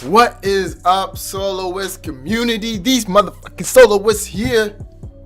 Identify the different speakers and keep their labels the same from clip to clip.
Speaker 1: What is up, Soloist community? These motherfucking Soloists here,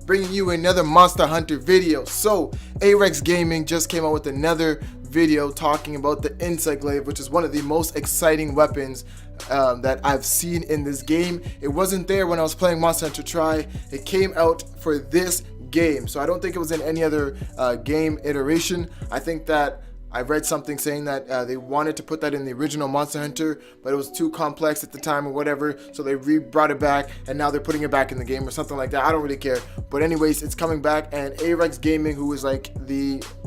Speaker 1: bringing you another Monster Hunter video. So, Arex Gaming just came out with another video talking about the Kinsect GLAIVE, which is one of the most exciting weapons that I've seen in this game. It wasn't there when I was playing Monster Hunter Tri. It came out for this game, so I don't think it was in any other game iteration. I think that I read something saying that they wanted to put that in the original Monster Hunter, but it was too complex at the time or whatever, so they brought it back, and now they're putting it back in the game or something like that. I don't really care. But anyways, it's coming back, and Arex Gaming, who is like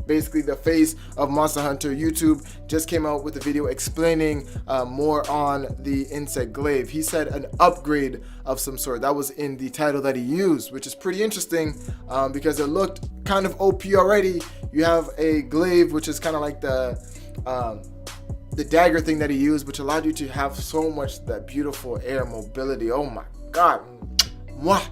Speaker 1: basically the face of Monster Hunter YouTube, just came out with a video explaining more on the Kinsect GLAIVE. He said an upgrade of some sort. That was in the title that he used, which is pretty interesting because it looked kind of OP already. You have a glaive, which is kind of like the dagger thing that he used, which allowed you to have so much that beautiful air mobility. Oh my god, mwah!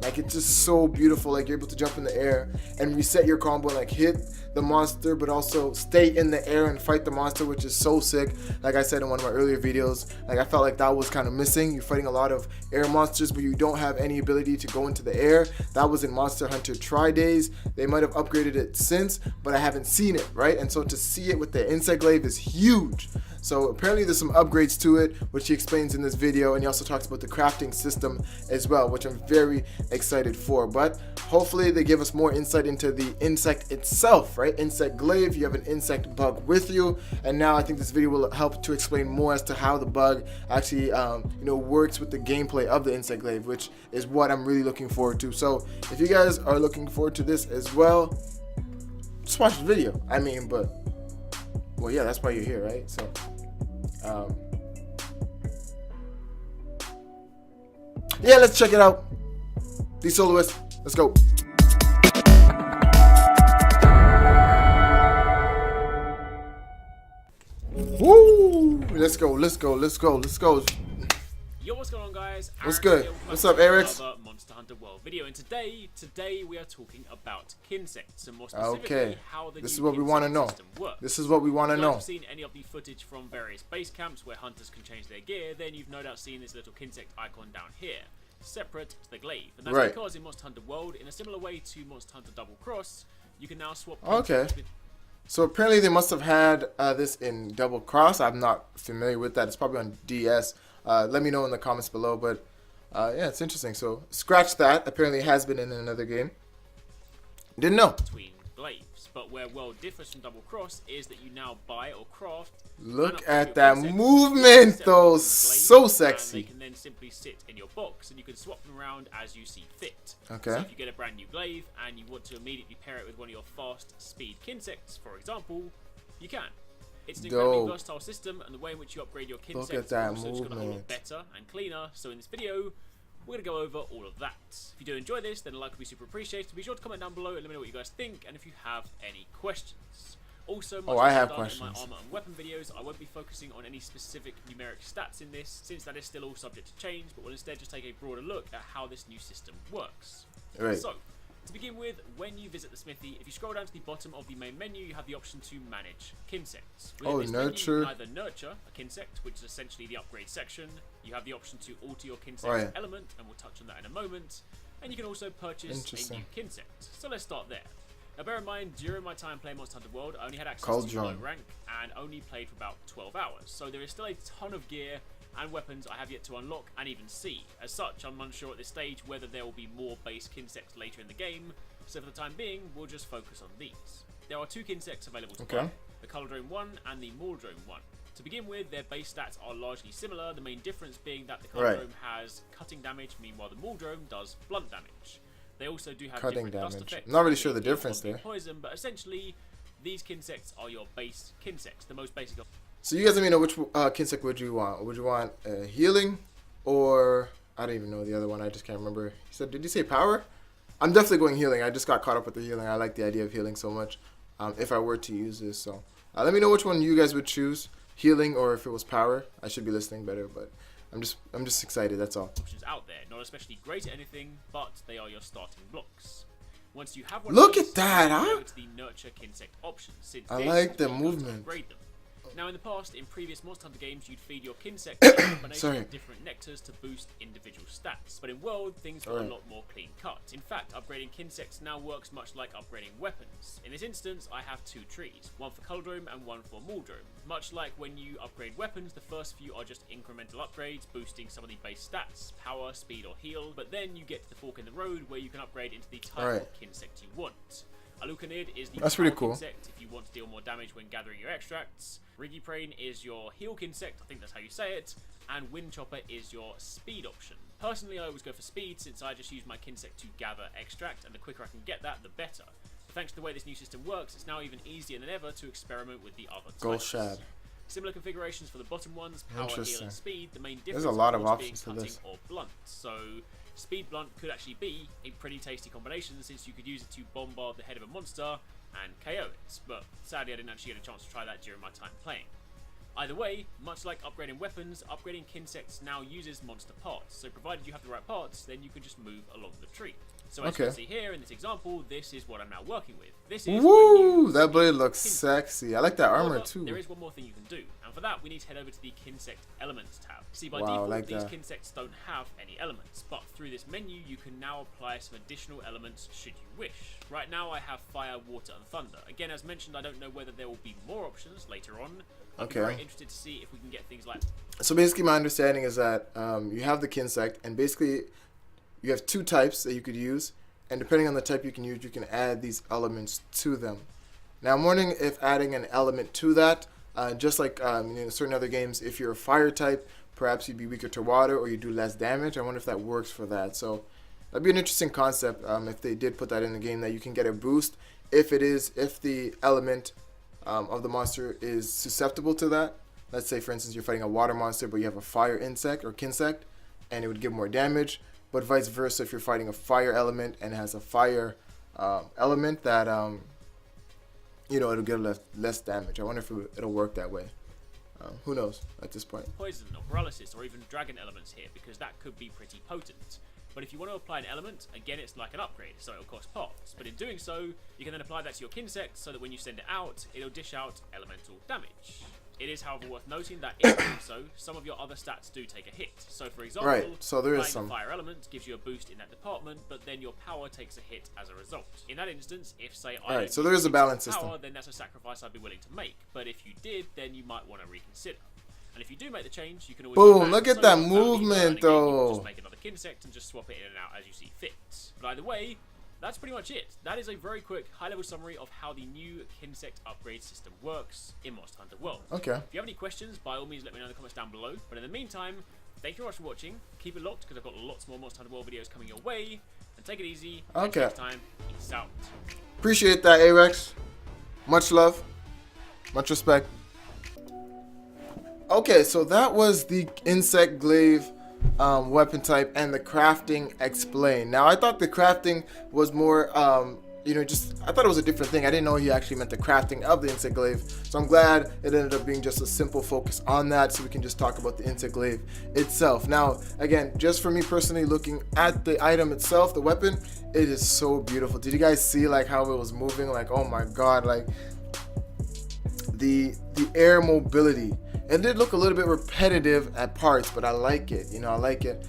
Speaker 1: Like, it's just so beautiful. Like, you're able to jump in the air and reset your combo and like hit the monster, but also stay in the air and fight the monster, which is so sick. Like I said in one of my earlier videos, like I felt like that was kind of missing. You're fighting a lot of air monsters, but you don't have any ability to go into the air. That was in Monster Hunter Tri days. They might have upgraded it since, but I haven't seen it, right? And so to see it with the Kinsect GLAIVE is huge. So apparently there's some upgrades to it, which he explains in this video, and he also talks about the crafting system as well, which I'm very excited for. But hopefully they give us more insight into the insect itself, right? Kinsect GLAIVE, you have an insect bug with you, and now I think this video will help to explain more as to how the bug actually works with the gameplay of the Kinsect GLAIVE, which is what I'm really looking forward to. So if you guys are looking forward to this as well, just watch the video. I mean, but well, yeah, that's why you're here, right? So yeah, let's check it out. The Soloist, let's go. Woo! Let's go, let's go, let's go, let's go.
Speaker 2: Yo, what's going on, guys?
Speaker 1: What's good? What's up, Arex?
Speaker 2: Another Monster Hunter World video, and today we are talking about Kinsects, and more specifically how the
Speaker 1: this
Speaker 2: new
Speaker 1: is what we want to know.
Speaker 2: Works.
Speaker 1: This is what we want to know.
Speaker 2: If you've seen any of the footage from various base camps where hunters can change their gear, then you've no doubt seen this little Kinsect icon down here, separate to the glaive. And that's because in Monster Hunter World, in a similar way to Monster Hunter Double Cross, you can now swap Kinsects with...
Speaker 1: So apparently they must have had this in Double Cross. I'm not familiar with that. It's probably on DS. Let me know in the comments below. But yeah, it's interesting. So scratch that. Apparently it has been in another game. Didn't know.
Speaker 2: Between glaives, but where World differs from Double Cross is that you now buy or craft.
Speaker 1: Look at that movement, though. So sexy.
Speaker 2: They can then simply sit in your box, and you can swap them around as you see fit.
Speaker 1: Okay.
Speaker 2: So if you get a brand new glaive and you want to immediately pair it with one of your fast speed Kinsects, for example, you can. It's an incredibly versatile system, and the way in which you upgrade your Kinsects is also just going to a lot better and cleaner. So in this video, we're going to go over all of that. If you do enjoy this, then a like would be super appreciated. Be sure to comment down below and let me know what you guys think, and if you have any questions. Also,
Speaker 1: I have questions.
Speaker 2: In my armor and weapon videos, I won't be focusing on any specific numeric stats in this, since that is still all subject to change, but will instead just take a broader look at how this new system works.
Speaker 1: Right.
Speaker 2: So, to begin with, when you visit the smithy, if you scroll down to the bottom of the main menu, you have the option to manage Kinsects. Within this
Speaker 1: nurture.
Speaker 2: Menu, you can either nurture a Kinsect, which is essentially the upgrade section. You have the option to alter your Kinsect element, and we'll touch on that in a moment. And you can also purchase a new Kinsect. So let's start there. Now bear in mind, during my time playing Monster Hunter World, I only had access to low rank and only played for about 12 hours. So there is still a ton of gear and weapons I have yet to unlock and even see. As such, I'm unsure at this stage whether there will be more base Kinsects later in the game, so for the time being, we'll just focus on these. There are two Kinsects available to buy, the Colordrome 1 and the Mauldrome 1. To begin with, their base stats are largely similar, the main difference being that the Colordrome has cutting damage, meanwhile the Mauldrome does blunt damage. They also do have different dust effects.
Speaker 1: Not really sure the difference there.
Speaker 2: Poison, but essentially, these Kinsects are your base Kinsects, the most basic of.
Speaker 1: So you guys let me know which Kinsect would you want? Would you want healing, or I don't even know the other one. I just can't remember. He said, did you say power? I'm definitely going healing. I just got caught up with the healing. I like the idea of healing so much. If I were to use this, so let me know which one you guys would choose, healing or if it was power. I should be listening better, but I'm just excited. That's all.
Speaker 2: Options out there, not especially great at anything, but they are your starting blocks. Once you have one,
Speaker 1: look at that, huh?
Speaker 2: To the nurture Kinsect option, since
Speaker 1: I like the movement.
Speaker 2: Upgrade them. Now, in the past, in previous Monster Hunter games, you'd feed your Kinsect a combination of different nectars to boost individual stats. But in World, things got a lot more clean cut. In fact, upgrading Kinsects now works much like upgrading weapons. In this instance, I have 2 trees, one for Cauldrome and one for Mauldrome. Much like when you upgrade weapons, the first few are just incremental upgrades, boosting some of the base stats, power, speed or heal, but then you get to the fork in the road where you can upgrade into the type of Kinsect you want. Alucanid is the power Kinsect if you want to deal more damage when gathering your extracts. Rigiprane is your heal Kinsect, I think that's how you say it, and Windchopper is your speed option. Personally, I always go for speed since I just use my Kinsect to gather extract, and the quicker I can get that, the better. But thanks to the way this new system works, it's now even easier than ever to experiment with the other types. Similar configurations for the bottom ones, power, heal, and speed. The main difference
Speaker 1: There's a lot of
Speaker 2: being
Speaker 1: options for
Speaker 2: cutting
Speaker 1: this.
Speaker 2: or blunt. So speed blunt could actually be a pretty tasty combination since you could use it to bombard the head of a monster and KO it, but sadly I didn't actually get a chance to try that during my time playing. Either way, much like upgrading weapons, upgrading Kinsects now uses monster parts, so provided you have the right parts, then you can just move along the tree. So as you can see here in this example, this is what I'm now working with. This is
Speaker 1: that blade looks sexy. I like that armor too.
Speaker 2: There is one more thing you can do, and for that we need to head over to the Kinsect Elements tab. See, by default, these Kinsects don't have any elements, but through this menu you can now apply some additional elements should you wish. Right now I have fire, water and thunder. Again, as mentioned, I don't know whether there will be more options later on. I'm very interested to see if we can get things like...
Speaker 1: So basically my understanding is that you have the Kinsect, and basically you have 2 types that you could use, and depending on the type you can use, you can add these elements to them. Now I'm wondering if adding an element to that, just like in certain other games, if you're a fire type, perhaps you'd be weaker to water or you do less damage. I wonder if that works for that. So that'd be an interesting concept if they did put that in the game, that you can get a boost if the element of the monster is susceptible to that. Let's say, for instance, you're fighting a water monster, but you have a fire insect or Kinsect, and it would give more damage. But vice versa, if you're fighting a fire element and has a fire element, that it'll give less damage. I wonder if it'll work that way. Who knows at this point?
Speaker 2: Poison or paralysis or even dragon elements here, because that could be pretty potent. But if you want to apply an element, again it's like an upgrade, so it'll cost parts. But in doing so, you can then apply that to your Kinsect so that when you send it out, it'll dish out elemental damage. It is, however, worth noting that in doing so, some of your other stats do take a hit. So, for example,
Speaker 1: so there is some
Speaker 2: fire element gives you a boost in that department, but then your power takes a hit as a result. In that instance, if say I don't
Speaker 1: so there is a balance
Speaker 2: power,
Speaker 1: system,
Speaker 2: then that's a sacrifice I'd be willing to make. But if you did, then you might want to reconsider. And if you do make the change, you can always
Speaker 1: boom! Look at that movement, though.
Speaker 2: Just make another Kinsect and just swap it in and out as you see fit. But either way, that's pretty much it. That is a very quick, high-level summary of how the new Kinsect upgrade system works in Monster Hunter World.
Speaker 1: Okay.
Speaker 2: If you have any questions, by all means, let me know in the comments down below. But in the meantime, thank you very much for watching. Keep it locked because I've got lots more Monster Hunter World videos coming your way. And take it easy. Until next time, peace out.
Speaker 1: Appreciate that, Arex. Much love, much respect. Okay, so that was the Insect Glaive weapon type and the crafting explained. Now I thought the crafting was more I thought it was a different thing. I didn't know he actually meant the crafting of the Insect Glaive, so I'm glad it ended up being just a simple focus on that, so we can just talk about the Insect Glaive itself. Now again, just for me personally, looking at the item itself, the weapon, it is so beautiful. Did you guys see like how it was moving? Like, oh my god, like the air mobility. It did look a little bit repetitive at parts, but I like it. I like it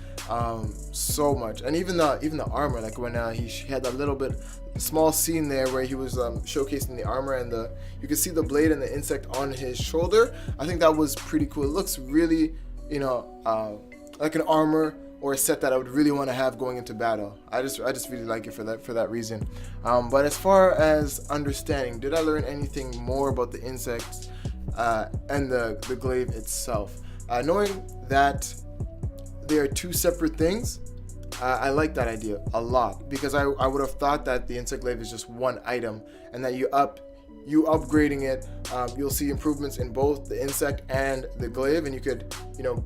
Speaker 1: so much. And even the armor, like when he had a little bit small scene there where he was showcasing the armor, and you could see the blade and the insect on his shoulder. I think that was pretty cool. It looks really, like an armor or a set that I would really want to have going into battle. I just really like it for that reason. But as far as understanding, did I learn anything more about the insects and the glaive itself? Knowing that they are 2 separate things, I like that idea a lot, because I would have thought that the insect glaive is just one item, and that you upgrading it, you'll see improvements in both the insect and the glaive, and you could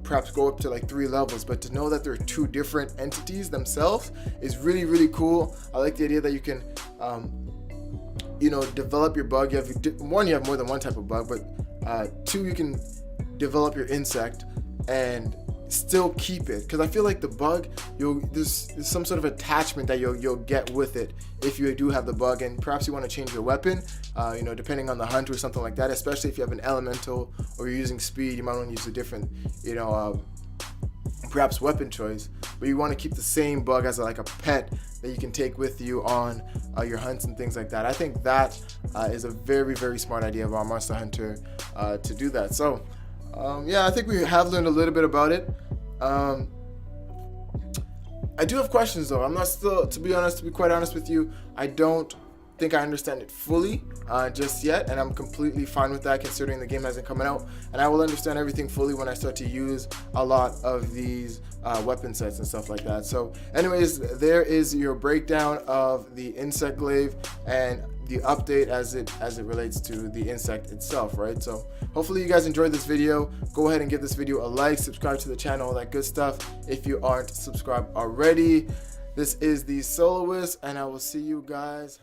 Speaker 1: perhaps go up to like 3 levels. But to know that there are 2 different entities themselves is really, really cool. I like the idea that you can develop your bug. You have more than one type of bug, but 2, you can develop your insect and still keep it, because I feel like the bug, there's some sort of attachment that you'll get with it if you do have the bug, and perhaps you want to change your weapon, depending on the hunt or something like that. Especially if you have an elemental or you're using speed, you might want to use a different, perhaps weapon choice, but you want to keep the same bug as like a pet that you can take with you on your hunts and things like that. I think that is a very, very smart idea of our Monster Hunter to do that. So I think we have learned a little bit about it. I do have questions though. I'm not still, to be quite honest with you, I don't think I understand it fully just yet, and I'm completely fine with that considering the game hasn't come out, and I will understand everything fully when I start to use a lot of these weapon sets and stuff like that. So anyways, there is your breakdown of the insect glaive and the update as it relates to the insect itself, right? So hopefully you guys enjoyed this video. Go ahead and give this video a like, subscribe to the channel, all that good stuff if you aren't subscribed already. This is the Soloist, and I will see you guys